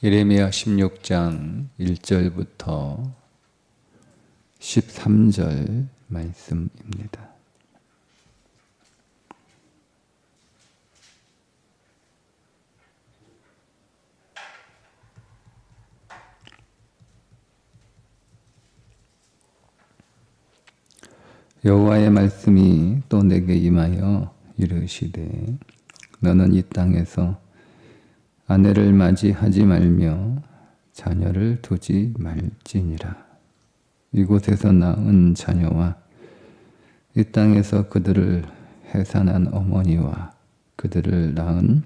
예레미야 16장 1절부터 13절 말씀입니다. 여호와의 말씀이 또 내게 임하여 이르시되 너는 이 땅에서 아내를 맞이하지 말며 자녀를 두지 말지니라. 이곳에서 낳은 자녀와 이 땅에서 그들을 해산한 어머니와 그들을 낳은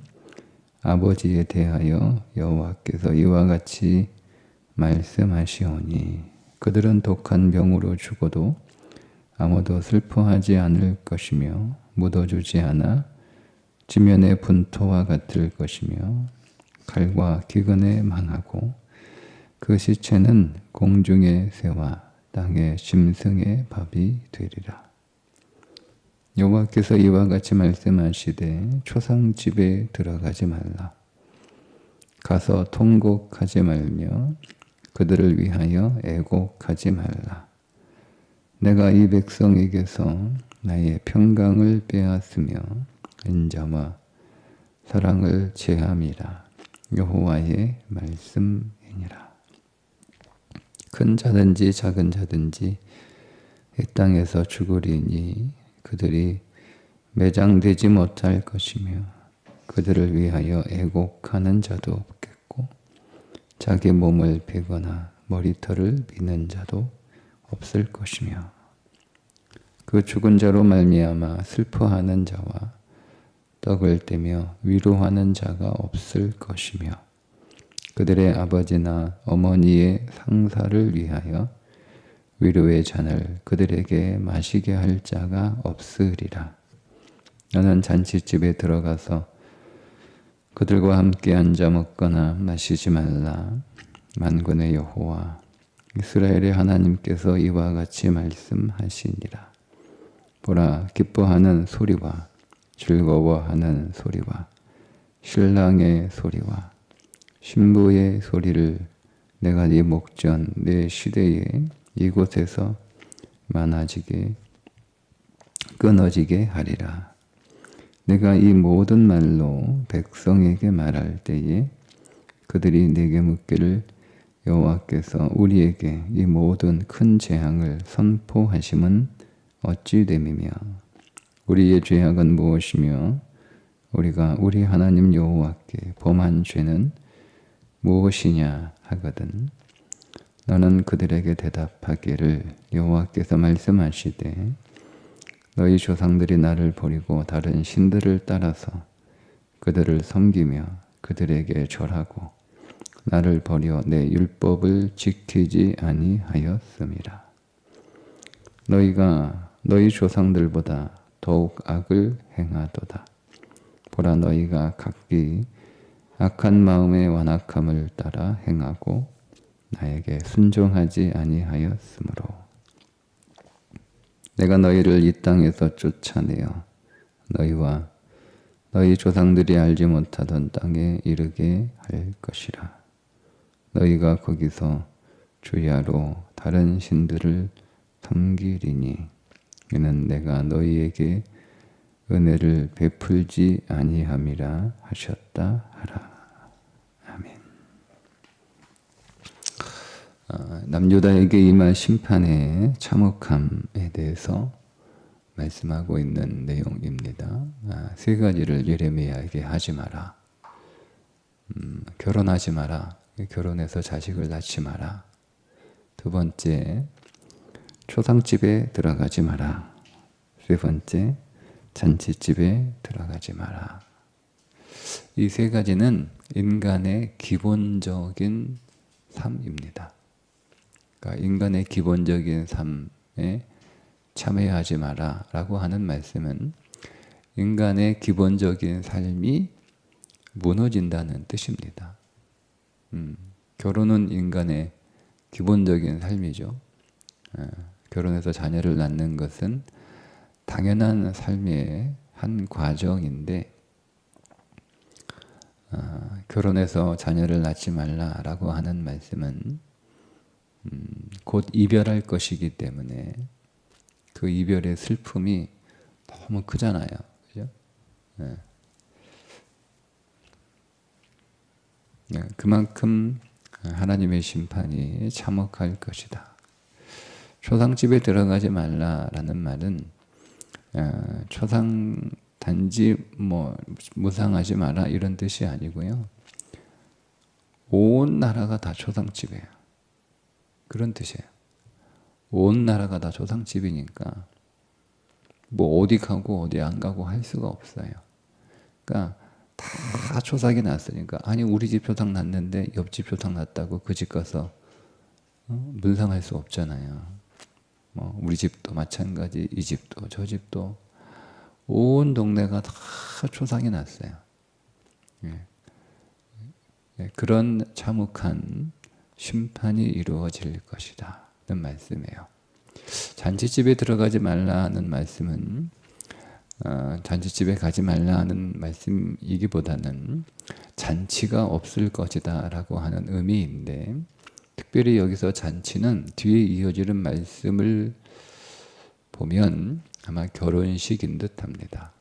아버지에 대하여 여호와께서 이와 같이 말씀하시오니 그들은 독한 병으로 죽어도 아무도 슬퍼하지 않을 것이며 묻어주지 않아 지면의 분토와 같을 것이며 칼과 기근에 망하고 그 시체는 공중의 새와 땅의 짐승의 밥이 되리라. 여호와께서 이와 같이 말씀하시되 초상집에 들어가지 말라. 가서 통곡하지 말며 그들을 위하여 애곡하지 말라. 내가 이 백성에게서 나의 평강을 빼앗으며 인자와 사랑을 제함이라. 여호와의 말씀이니라. 큰 자든지 작은 자든지 이 땅에서 죽으리니 그들이 매장되지 못할 것이며 그들을 위하여 애곡하는 자도 없겠고 자기 몸을 베거나 머리털을 미는 자도 없을 것이며 그 죽은 자로 말미암아 슬퍼하는 자와 떡을 떼며 위로하는 자가 없을 것이며 그들의 아버지나 어머니의 상사를 위하여 위로의 잔을 그들에게 마시게 할 자가 없으리라. 너는 잔치집에 들어가서 그들과 함께 앉아 먹거나 마시지 말라. 만군의 여호와 이스라엘의 하나님께서 이와 같이 말씀하시니라. 보라, 기뻐하는 소리와 즐거워하는 소리와 신랑의 소리와 신부의 소리를 내가 네 목전 내 시대에 이곳에서 많아지게 끊어지게 하리라. 내가 이 모든 말로 백성에게 말할 때에 그들이 내게 묻기를 여호와께서 우리에게 이 모든 큰 재앙을 선포하심은 어찌 됨이며 우리의 죄악은 무엇이며 우리가 우리 하나님 여호와께 범한 죄는 무엇이냐 하거든. 너는 그들에게 대답하기를 여호와께서 말씀하시되 너희 조상들이 나를 버리고 다른 신들을 따라서 그들을 섬기며 그들에게 절하고 나를 버려 내 율법을 지키지 아니하였음이라. 너희가 너희 조상들보다 더욱 악을 행하도다. 보라, 너희가 각기 악한 마음의 완악함을 따라 행하고 나에게 순종하지 아니하였으므로 내가 너희를 이 땅에서 쫓아내어 너희와 너희 조상들이 알지 못하던 땅에 이르게 할 것이라. 너희가 거기서 주야로 다른 신들을 섬기리니 이는 내가 너희에게 은혜를 베풀지 아니함이라 하셨다 하라. 아멘. 남유다에게 임할 심판의 참혹함에 대해서 말씀하고 있는 내용입니다. 세 가지를 예레미야에게 하지 마라. 결혼하지 마라. 결혼해서 자식을 낳지 마라. 두 번째, 초상집에 들어가지 마라. 세 번째, 잔치집에 들어가지 마라. 이 세 가지는 인간의 기본적인 삶입니다. 그러니까 인간의 기본적인 삶에 참여하지 마라 라고 하는 말씀은 인간의 기본적인 삶이 무너진다는 뜻입니다. 결혼은 인간의 기본적인 삶이죠. 결혼해서 자녀를 낳는 것은 당연한 삶의 한 과정인데 결혼해서 자녀를 낳지 말라라고 하는 말씀은 곧 이별할 것이기 때문에 그 이별의 슬픔이 너무 크잖아요. 그죠? 네. 그만큼 하나님의 심판이 참혹할 것이다. 초상집에 들어가지 말라라는 말은 초상 단지 무상하지 마라 이런 뜻이 아니고요. 온 나라가 다 초상집이에요. 그런 뜻이에요. 온 나라가 다 초상집이니까 어디 가고 어디 안 가고 할 수가 없어요. 그러니까 다 초상이 났으니까 아니 우리 집 초상 났는데 옆집 초상 났다고 그 집 가서 문상할 수 없잖아요. 우리 집도 마찬가지, 이 집도 저 집도 온 동네가 다 초상이 났어요. 그런 참혹한 심판이 이루어질 것이다 는 말씀이에요. 잔치집에 들어가지 말라는 말씀은 잔치집에 가지 말라는 말씀이기보다는 잔치가 없을 것이다 라고 하는 의미인데, 특별히 여기서 잔치는 뒤에 이어지는 말씀을 보면 아마 결혼식인 듯 합니다.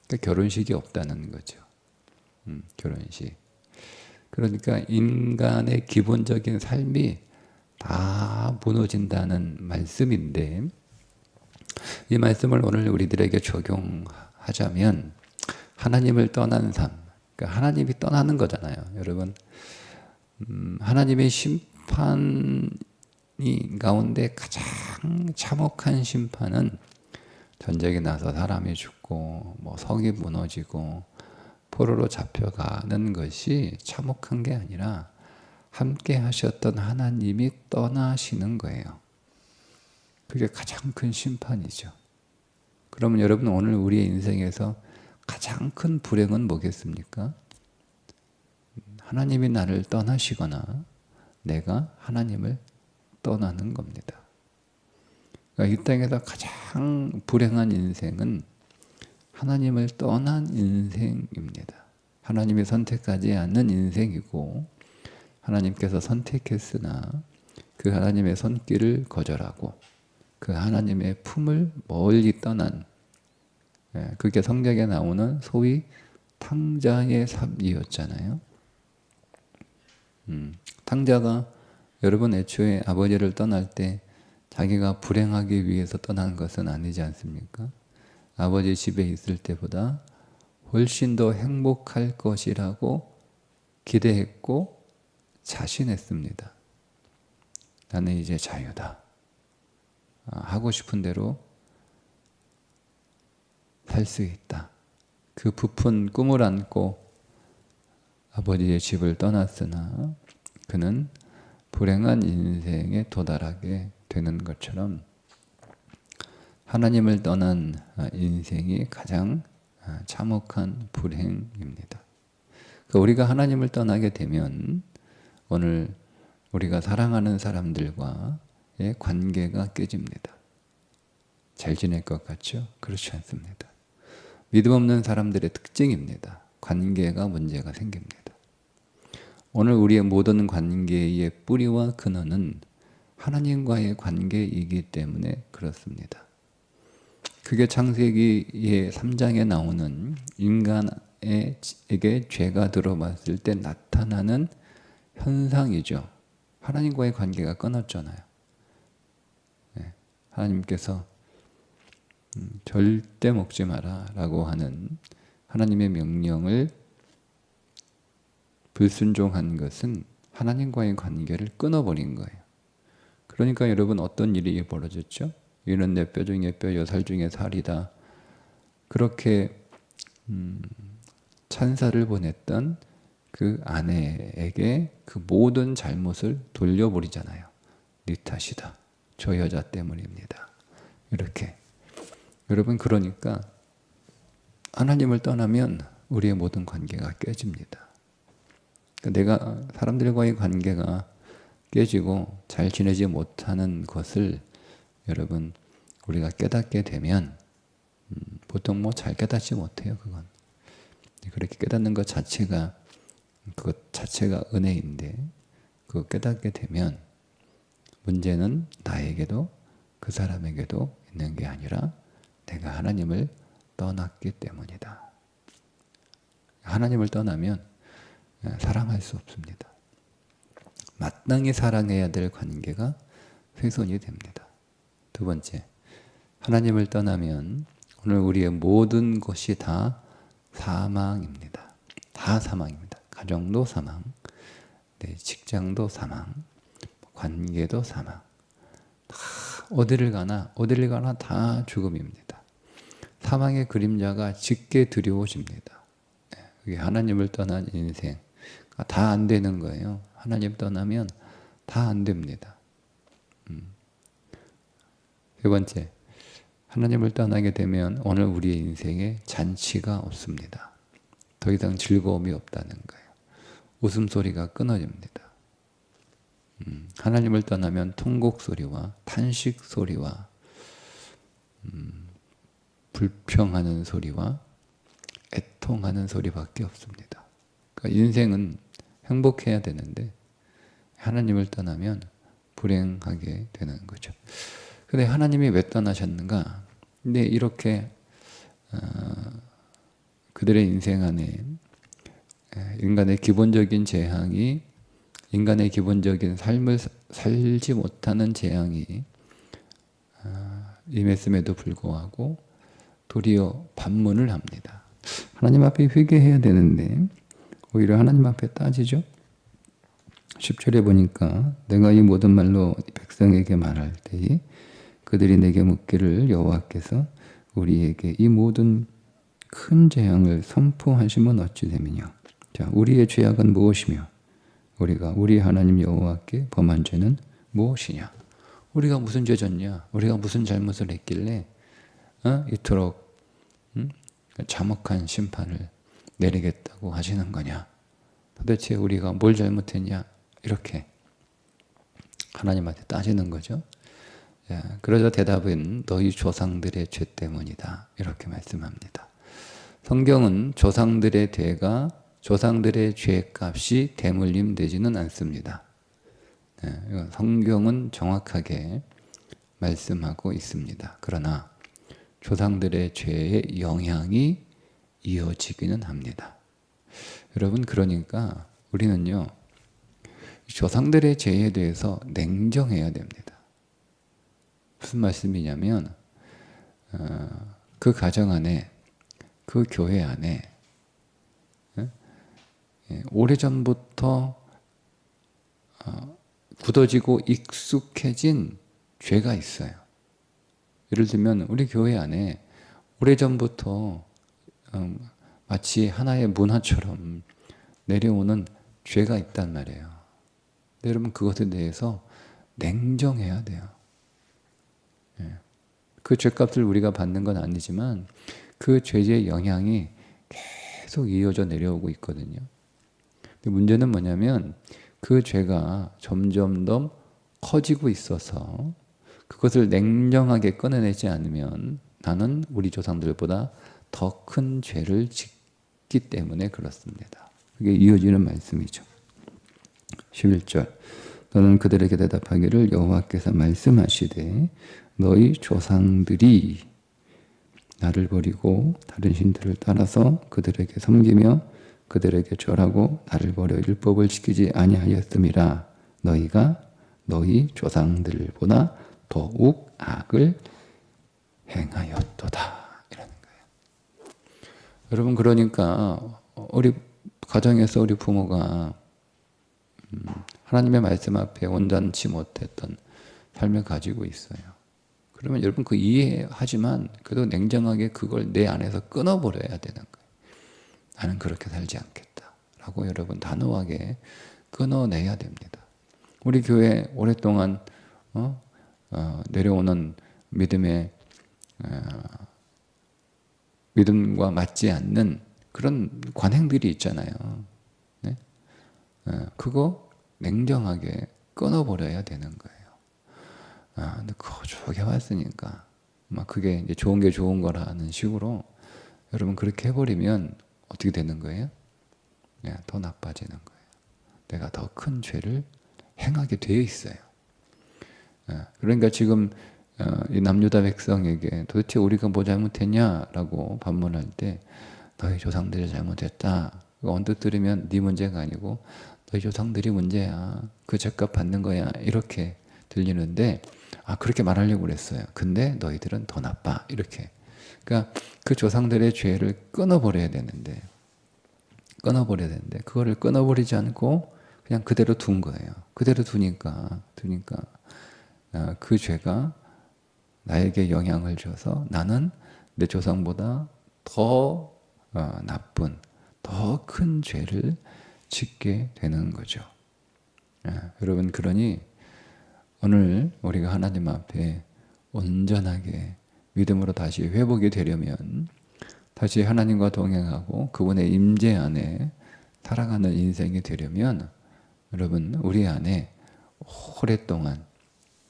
그러니까 결혼식이 없다는 거죠. 결혼식. 그러니까 인간의 기본적인 삶이 다 무너진다는 말씀인데, 이 말씀을 오늘 우리들에게 적용하자면 하나님을 떠난 삶, 그러니까 하나님이 떠나는 거잖아요. 여러분, 하나님의 심판이 가운데 가장 참혹한 심판은 전쟁이 나서 사람이 죽고 성이 무너지고 포로로 잡혀가는 것이 참혹한 게 아니라 함께 하셨던 하나님이 떠나시는 거예요. 그게 가장 큰 심판이죠. 그러면 여러분, 오늘 우리의 인생에서 가장 큰 불행은 뭐겠습니까? 하나님이 나를 떠나시거나 내가 하나님을 떠나는 겁니다. 그러니까 이 땅에서 가장 불행한 인생은 하나님을 떠난 인생입니다. 하나님이 선택하지 않는 인생이고, 하나님께서 선택했으나 그 하나님의 손길을 거절하고 그 하나님의 품을 멀리 떠난, 그게 성경에 나오는 소위 탕자의 삶이었잖아요. 탕자가 여러분 애초에 아버지를 떠날 때 자기가 불행하기 위해서 떠난 것은 아니지 않습니까? 아버지 집에 있을 때보다 훨씬 더 행복할 것이라고 기대했고 자신했습니다. 나는 이제 자유다. 하고 싶은 대로 살 수 있다. 그 부푼 꿈을 안고 아버지의 집을 떠났으나 그는 불행한 인생에 도달하게 되는 것처럼 하나님을 떠난 인생이 가장 참혹한 불행입니다. 그러니까 우리가 하나님을 떠나게 되면 오늘 우리가 사랑하는 사람들과의 관계가 깨집니다. 잘 지낼 것 같죠? 그렇지 않습니다. 믿음 없는 사람들의 특징입니다. 관계가 문제가 생깁니다. 오늘 우리의 모든 관계의 뿌리와 근원은 하나님과의 관계이기 때문에 그렇습니다. 그게 창세기의 3장에 나오는 인간에게 죄가 들어왔을 때 나타나는 현상이죠. 하나님과의 관계가 끊었잖아요. 하나님께서 절대 먹지 마라 라고 하는 하나님의 명령을 불순종한 것은 하나님과의 관계를 끊어버린 거예요. 그러니까 여러분, 어떤 일이 벌어졌죠? 이는 내 뼈 중에 뼈, 살 중에 살이다. 그렇게 찬사를 보냈던 그 아내에게 그 모든 잘못을 돌려버리잖아요. 네 탓이다. 저 여자 때문입니다. 이렇게. 여러분, 그러니까 하나님을 떠나면 우리의 모든 관계가 깨집니다. 내가 사람들과의 관계가 깨지고 잘 지내지 못하는 것을 여러분, 우리가 깨닫게 되면 보통 잘 깨닫지 못해요. 그건 그렇게 깨닫는 것 자체가 그것 자체가 은혜인데 그거 깨닫게 되면 문제는 나에게도 그 사람에게도 있는 게 아니라 내가 하나님을 떠났기 때문이다. 하나님을 떠나면 사랑할 수 없습니다. 마땅히 사랑해야 될 관계가 훼손이 됩니다. 두 번째, 하나님을 떠나면 오늘 우리의 모든 것이 다 사망입니다. 다 사망입니다. 가정도 사망, 내 직장도 사망, 관계도 사망. 다 어디를 가나 다 죽음입니다. 사망의 그림자가 짙게 두려워집니다. 그게 하나님을 떠난 인생. 다 안 되는 거예요. 하나님 떠나면 다 안 됩니다. 세 번째, 하나님을 떠나게 되면 오늘 우리의 인생에 잔치가 없습니다. 더 이상 즐거움이 없다는 거예요. 웃음소리가 끊어집니다. 하나님을 떠나면 통곡소리와 탄식소리와 불평하는 소리와 애통하는 소리밖에 없습니다. 그러니까 인생은 행복해야 되는데 하나님을 떠나면 불행하게 되는 거죠. 근데 하나님이 왜 떠나셨는가? 근데 이렇게 그들의 인생 안에 인간의 기본적인 재앙이 인간의 기본적인 삶을 살지 못하는 재앙이 임했음에도 불구하고 도리어 반문을 합니다. 하나님 앞에 회개해야 되는데 오히려 하나님 앞에 따지죠. 10절에 보니까 내가 이 모든 말로 백성에게 말할 때에 그들이 내게 묻기를 여호와께서 우리에게 이 모든 큰 재앙을 선포하시면 어찌 됨이냐. 자, 우리의 죄악은 무엇이며 우리가 우리 하나님 여호와께 범한 죄는 무엇이냐. 우리가 무슨 죄 졌냐. 우리가 무슨 잘못을 했길래 이토록 참혹한 심판을 내리겠다고 하시는 거냐. 도대체 우리가 뭘 잘못했냐. 이렇게 하나님한테 따지는 거죠. 그러자 대답은 너희 조상들의 죄 때문이다. 이렇게 말씀합니다. 성경은 조상들의 죄값이 대물림 되지는 않습니다. 성경은 정확하게 말씀하고 있습니다. 그러나 조상들의 죄의 영향이 이어지기는 합니다. 여러분, 그러니까 우리는요, 조상들의 죄에 대해서 냉정해야 됩니다. 무슨 말씀이냐면 그 가정 안에, 그 교회 안에 오래전부터 굳어지고 익숙해진 죄가 있어요. 예를 들면 우리 교회 안에 오래전부터 마치 하나의 문화처럼 내려오는 죄가 있단 말이에요. 근데 여러분, 그것에 대해서 냉정해야 돼요. 그 죄값을 우리가 받는 건 아니지만 그 죄의 영향이 계속 이어져 내려오고 있거든요. 근데 문제는 뭐냐면 그 죄가 점점 더 커지고 있어서 그것을 냉정하게 끊어내지 않으면 나는 우리 조상들보다 더 큰 죄를 짓기 때문에 그렇습니다. 그게 이어지는 말씀이죠. 11절 너는 그들에게 대답하기를 여호와께서 말씀하시되 너희 조상들이 나를 버리고 다른 신들을 따라서 그들에게 섬기며 그들에게 절하고 나를 버려 율법을 지키지 아니하였음이라 너희가 너희 조상들보다 더욱 악을 행하였도다. 이라는 거예요. 여러분, 그러니까 우리 가정에서 우리 부모가 하나님의 말씀 앞에 온전치 못했던 삶을 가지고 있어요. 그러면 여러분 그 이해하지만 그래도 냉정하게 그걸 내 안에서 끊어버려야 되는 거예요. 나는 그렇게 살지 않겠다 라고 여러분 단호하게 끊어내야 됩니다. 우리 교회 오랫동안 내려오는 믿음과 맞지 않는 그런 관행들이 있잖아요. 네? 그거 냉정하게 끊어버려야 되는 거예요. 근데 거룩하게 왔으니까 막 그게 이제 좋은 게 좋은 거라는 식으로 여러분 그렇게 해버리면 어떻게 되는 거예요? 더 나빠지는 거예요. 내가 더 큰 죄를 행하게 되어 있어요. 그러니까 지금 이 남유다 백성에게 도대체 우리가 뭐 잘못했냐라고 반문할 때 너희 조상들이 잘못했다. 언뜻 들으면 네 문제가 아니고 너희 조상들이 문제야. 그 죄값 받는 거야. 이렇게 들리는데 그렇게 말하려고 그랬어요. 근데 너희들은 더 나빠. 이렇게. 그러니까 그 조상들의 죄를 끊어버려야 되는데 그거를 끊어버리지 않고 그냥 그대로 둔 거예요. 그대로 두니까 그 죄가 나에게 영향을 줘서 나는 내 조상보다 더 나쁜, 더 큰 죄를 짓게 되는 거죠. 여러분, 그러니 오늘 우리가 하나님 앞에 온전하게 믿음으로 다시 회복이 되려면, 다시 하나님과 동행하고 그분의 임재 안에 살아가는 인생이 되려면, 여러분, 우리 안에 오랫동안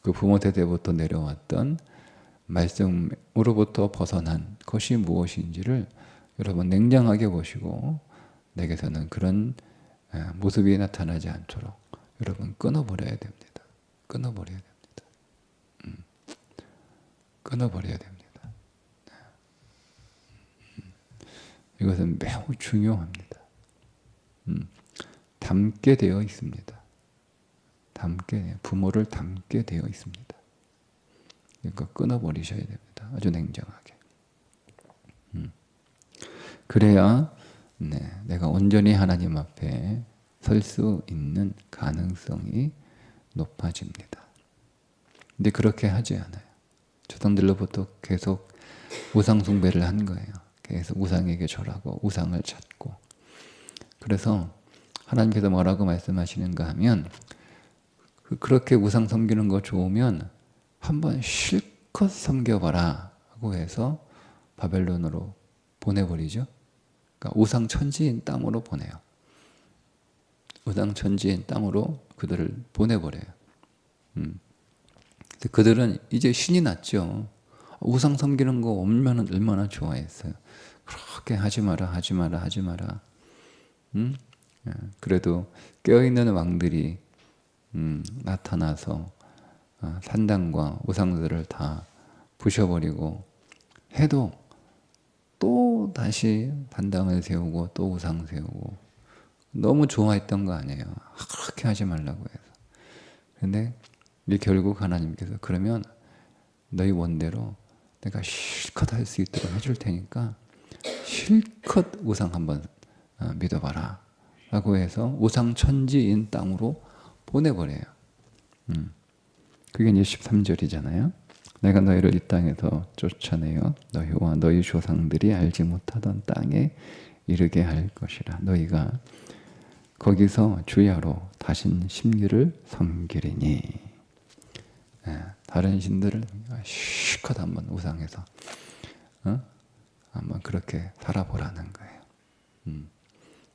그 부모 세대부터 내려왔던 말씀으로부터 벗어난 것이 무엇인지를 여러분 냉정하게 보시고, 내게서는 그런 모습이 나타나지 않도록 여러분 끊어버려야 됩니다. 끊어버려야 됩니다. 끊어버려야 됩니다. 이것은 매우 중요합니다. 닮게 되어 있습니다. 부모를 닮게 되어 있습니다. 그러니까 끊어버리셔야 됩니다. 아주 냉정하게. 그래야 내가 온전히 하나님 앞에 설 수 있는 가능성이 높아집니다. 근데 그렇게 하지 않아요. 조상들로부터 계속 우상 숭배를 한 거예요. 계속 우상에게 절하고 우상을 찾고. 그래서 하나님께서 뭐라고 말씀하시는가 하면, 그렇게 우상 섬기는 거 좋으면 한번 실컷 섬겨봐라 하고 해서 바벨론으로 보내버리죠. 그러니까 우상 천지인 땅으로 보내요. 우상 천지인 땅으로 그들을 보내버려요. 그들은 이제 신이 났죠. 우상 섬기는 거 얼마나 좋아했어요. 그렇게 하지 마라. 그래도 깨어있는 왕들이 나타나서 산당과 우상들을 다 부셔버리고 해도 또 다시 산당을 세우고 또 우상 세우고 너무 좋아했던 거 아니에요. 그렇게 하지 말라고 해서. 근데 결국 하나님께서 그러면 너희 원대로 내가 실컷 할 수 있도록 해줄 테니까 실컷 우상 한번 믿어봐라 라고 해서 우상 천지인 땅으로 보내버려요. 그게 이제 13절이잖아요. 내가 너희를 이 땅에서 쫓아내어 너희와 너희 조상들이 알지 못하던 땅에 이르게 할 것이라. 너희가 거기서 주야로 다신 신들을 섬기리니. 다른 신들을 실컷 한번 우상해서 한번 그렇게 살아보라는 거예요.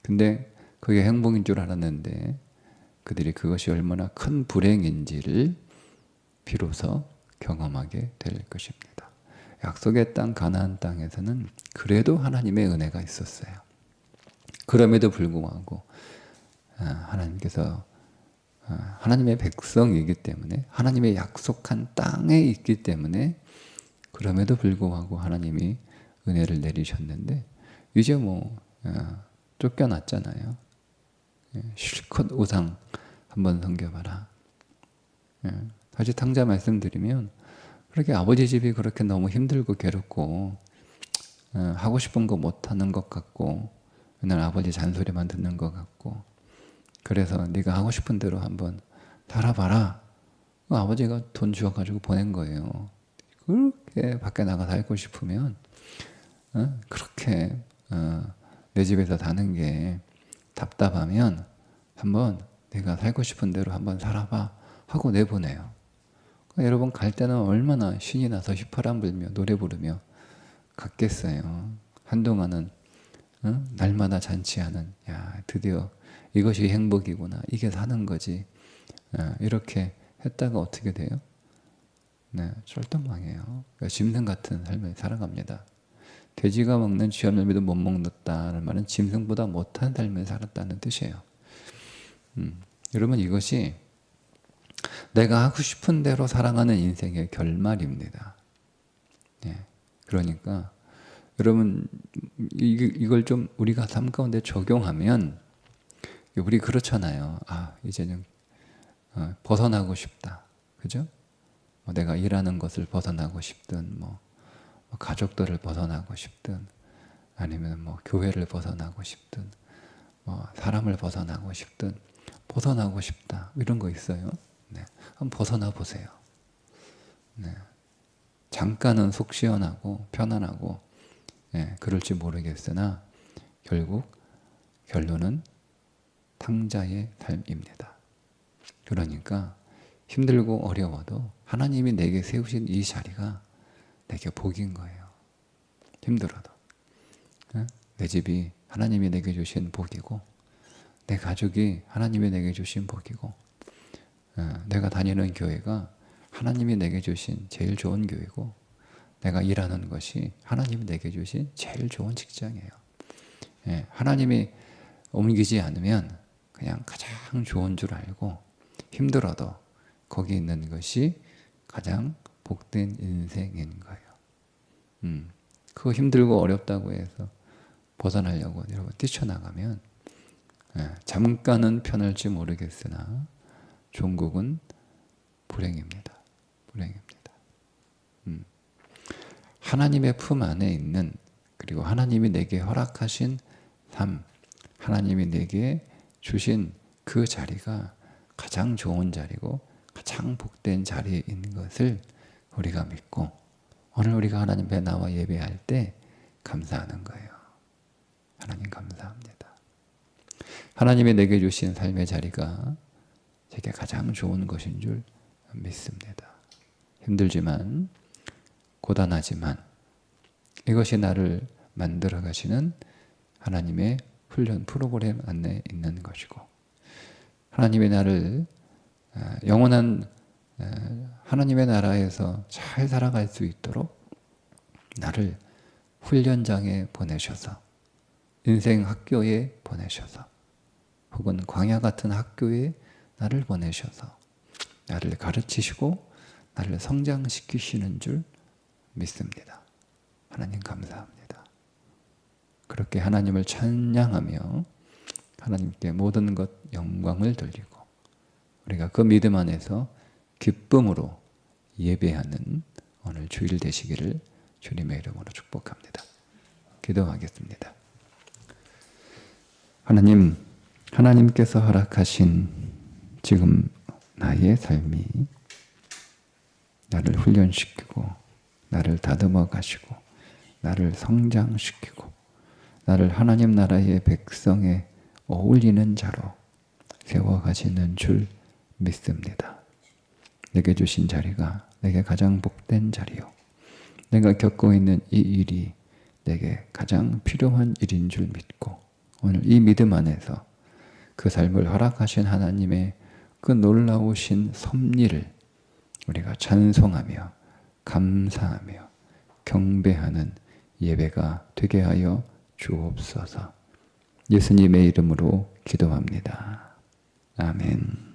근데 그게 행복인 줄 알았는데 그들이 그것이 얼마나 큰 불행인지를 비로소 경험하게 될 것입니다. 약속의 땅 가나안 땅에서는 그래도 하나님의 은혜가 있었어요. 그럼에도 불구하고 하나님께서 하나님의 백성이기 때문에, 하나님의 약속한 땅에 있기 때문에 그럼에도 불구하고 하나님이 은혜를 내리셨는데 이제 쫓겨났잖아요. 실컷 우상 한번 섬겨봐라. 다시 탕자 말씀드리면, 그렇게 아버지 집이 그렇게 너무 힘들고 괴롭고 하고 싶은 거 못하는 것 같고 맨날 아버지 잔소리만 듣는 것 같고, 그래서 네가 하고 싶은 대로 한번 살아봐라. 아버지가 돈 주어가지고 보낸 거예요. 그렇게 밖에 나가 살고 싶으면 그렇게 내 집에서 사는 게 답답하면 한번 내가 살고 싶은 대로 한번 살아봐 하고 내보내요. 그러니까 여러분 갈 때는 얼마나 신이 나서 휘파람 불며 노래 부르며 갔겠어요. 한동안은 날마다 잔치하는, 야 드디어 이것이 행복이구나, 이게 사는 거지, 이렇게 했다가 어떻게 돼요? 쫄떡망해요. 짐승 같은 삶을 살아갑니다. 돼지가 먹는 쥐 열매도 못 먹는다는 말은 짐승보다 못한 삶을 살았다는 뜻이에요. 여러분, 이것이 내가 하고 싶은 대로 살아가는 인생의 결말입니다. 그러니까 여러분, 이걸 좀 우리가 삶 가운데 적용하면, 우리 그렇잖아요. 이제는 벗어나고 싶다. 그죠? 내가 일하는 것을 벗어나고 싶든, 가족들을 벗어나고 싶든, 아니면 교회를 벗어나고 싶든, 사람을 벗어나고 싶든, 벗어나고 싶다. 이런 거 있어요. 한번 벗어나 보세요. 잠깐은 속 시원하고 편안하고 그럴지 모르겠으나 결국 결론은 탕자의 삶입니다. 그러니까 힘들고 어려워도 하나님이 내게 세우신 이 자리가 내게 복인 거예요. 힘들어도. 내 집이 하나님이 내게 주신 복이고, 내 가족이 하나님이 내게 주신 복이고, 내가 다니는 교회가 하나님이 내게 주신 제일 좋은 교회고, 내가 일하는 것이 하나님이 내게 주신 제일 좋은 직장이에요. 하나님이 옮기지 않으면 그냥 가장 좋은 줄 알고, 힘들어도 거기 있는 것이 가장 복된 인생인 거예요. 그거 힘들고 어렵다고 해서 벗어나려고 여러분 뛰쳐나가면 잠깐은 편할지 모르겠으나 종국은 불행입니다. 불행입니다. 하나님의 품 안에 있는, 그리고 하나님이 내게 허락하신 삶, 하나님이 내게 주신 그 자리가 가장 좋은 자리고 가장 복된 자리인 것을 우리가 믿고, 오늘 우리가 하나님 앞에 나와 예배할 때 감사하는 거예요. 하나님 감사합니다. 하나님이 내게 주신 삶의 자리가 제게 가장 좋은 것인 줄 믿습니다. 힘들지만, 고단하지만 이것이 나를 만들어 가시는 하나님의 훈련 프로그램 안에 있는 것이고, 하나님의 나를 영원한 하나님의 나라에서 잘 살아갈 수 있도록 나를 훈련장에 보내셔서, 인생 학교에 보내셔서, 혹은 광야 같은 학교에 나를 보내셔서 나를 가르치시고 나를 성장시키시는 줄 믿습니다. 하나님 감사합니다. 그렇게 하나님을 찬양하며 하나님께 모든 것 영광을 돌리고, 우리가 그 믿음 안에서 기쁨으로 예배하는 오늘 주일 되시기를 주님의 이름으로 축복합니다. 기도하겠습니다. 하나님, 하나님께서 허락하신 지금 나의 삶이 나를 훈련시키고, 나를 다듬어 가시고, 나를 성장시키고, 나를 하나님 나라의 백성에 어울리는 자로 세워가시는 줄 믿습니다. 내게 주신 자리가 내게 가장 복된 자리요, 내가 겪고 있는 이 일이 내게 가장 필요한 일인 줄 믿고, 오늘 이 믿음 안에서 그 삶을 허락하신 하나님의 그 놀라우신 섭리를 우리가 찬송하며 감사하며 경배하는 예배가 되게 하여 주옵소서. 예수님의 이름으로 기도합니다. 아멘.